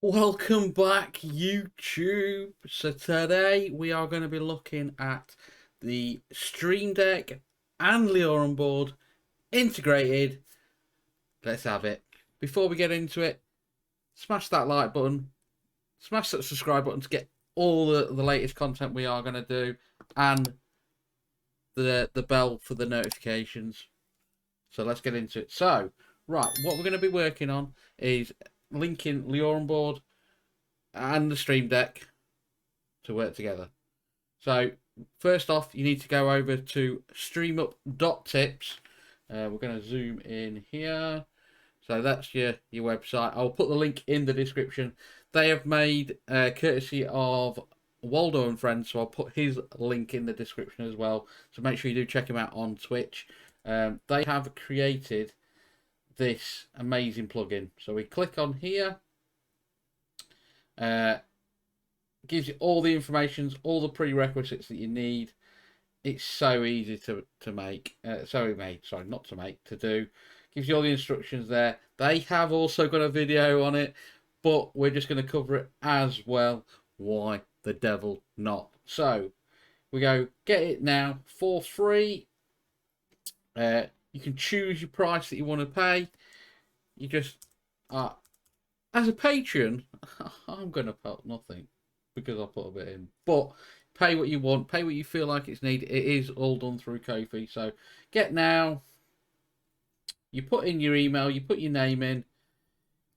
Welcome back, YouTube. So today we are going to be looking at the Stream Deck and Lioranboard integrated. Let's have it. Before we get into it, smash that like button, smash that subscribe button to get all the latest content we are going to do, and the bell for the notifications. So let's get into it. So, right, what we're going to be working on is linking Lioranboard and the Stream Deck to work together. So first off, you need to go over to StreamUp.tips. We're going to zoom in here. So that's your website. I'll put the link in the description. They have made courtesy of Waldo and Friends, so I'll put his link in the description as well. So make sure you do check him out on Twitch. They have created this amazing plugin. So we click on here. Gives you all the information, all the prerequisites that you need. It's so easy to make. To do. Gives you all the instructions there. They have also got a video on it, but we're just going to cover it as well. Why the devil not? So we go get it now for free. You can choose your price that you want to pay. You just as a patron, I'm going to put nothing because I put a bit in. But pay what you want, pay what you feel like it's needed. It is all done through Ko-fi. So get now. You put in your email, you put your name in,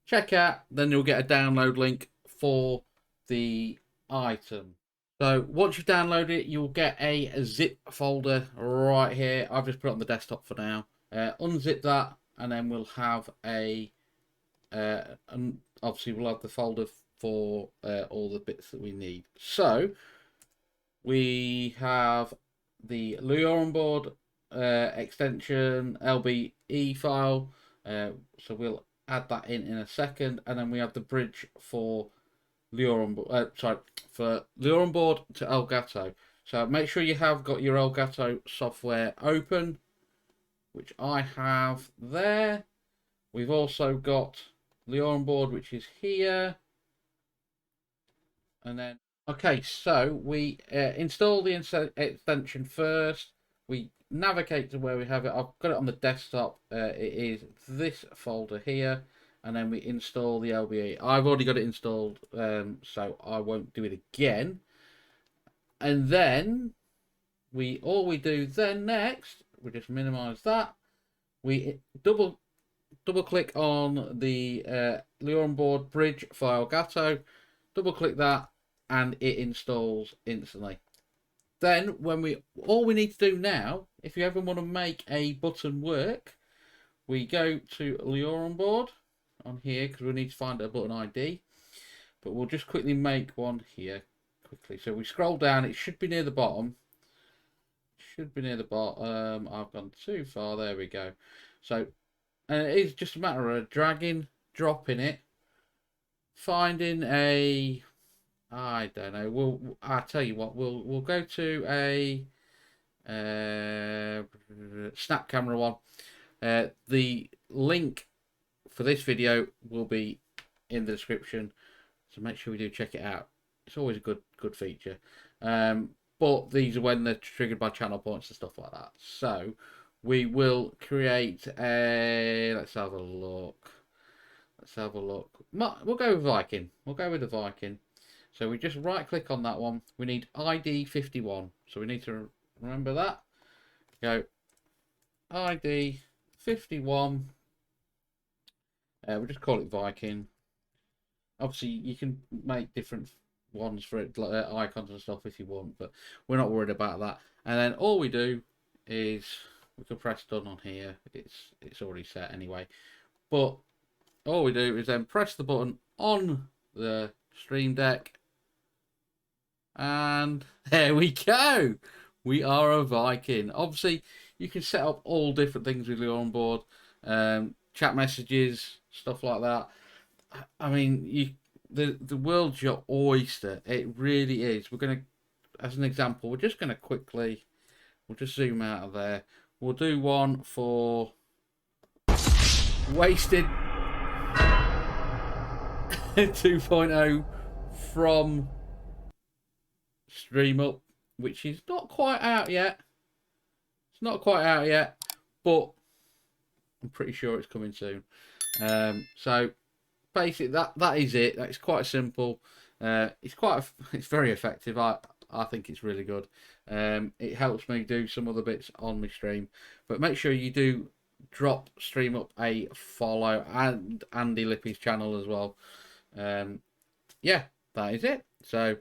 check out, then you'll get a download link for the item. So once you've downloaded it, you'll get a zip folder right here. I've just put it on the desktop for now. Unzip that, and then we'll have and obviously we'll have the folder for all the bits that we need. So we have the Lioranboard extension LBE file, so we'll add that in a second, and then we have the bridge for Lioranboard, for Lioranboard to Elgato. So make sure you have got your Elgato software open, which I have there. We've also got Lioranboard, which is here, and then okay, so we install the extension first. We navigate to where we have it. I've got it on the desktop. It is this folder here, and then we install the LBE. I've already got it installed, so I won't do it again. And then all we do then next, we just minimize that. We double click on the Lioranboard bridge for Elgato, double click that, and it installs instantly. Then all we need to do now, if you ever want to make a button work, we go to Lioranboard on here because we need to find a button ID, but we'll just quickly make one here quickly. So we scroll down, it should be near the bottom. I've gone too far. There we go. So and it is just a matter of dragging, dropping it, finding I don't know. I'll tell you what. We'll go to a snap camera one. The link for this video will be in the description, so make sure we do check it out. It's always a good feature. But these are when they're triggered by channel points and stuff like that. So we will create a. Let's have a look. We'll go with Viking. We'll go with the Viking. So we just right click on that one. We need ID 51. So we need to remember that. Go ID 51. We'll just call it Viking. Obviously, you can make different ones for it, like icons and stuff if you want, but we're not worried about that. And then all we do is we can press done on here. It's already set anyway. But all we do is then press the button on the Stream Deck, and there we go. We are a Viking. Obviously, you can set up all different things with Lioranboard, chat messages, stuff like that. I mean, the world's your oyster. It really is. We're gonna, as an example, we'll just zoom out of there. We'll do one for wasted. 2.0 from StreamUp, which is not quite out yet. It's not quite out yet, but I'm pretty sure it's coming soon. So basically, that is it. It's quite simple. It's very effective. I think it's really good. It helps me do some other bits on my stream, but make sure you do drop StreamUp a follow and Andy Lippy's channel as well. Yeah, that is it. So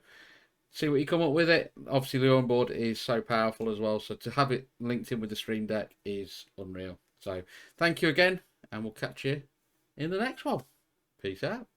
see what you come up with it. Obviously, Lioranboard is so powerful as well. So to have it linked in with the Stream Deck is unreal. So thank you again, and we'll catch you in the next one. Peace out.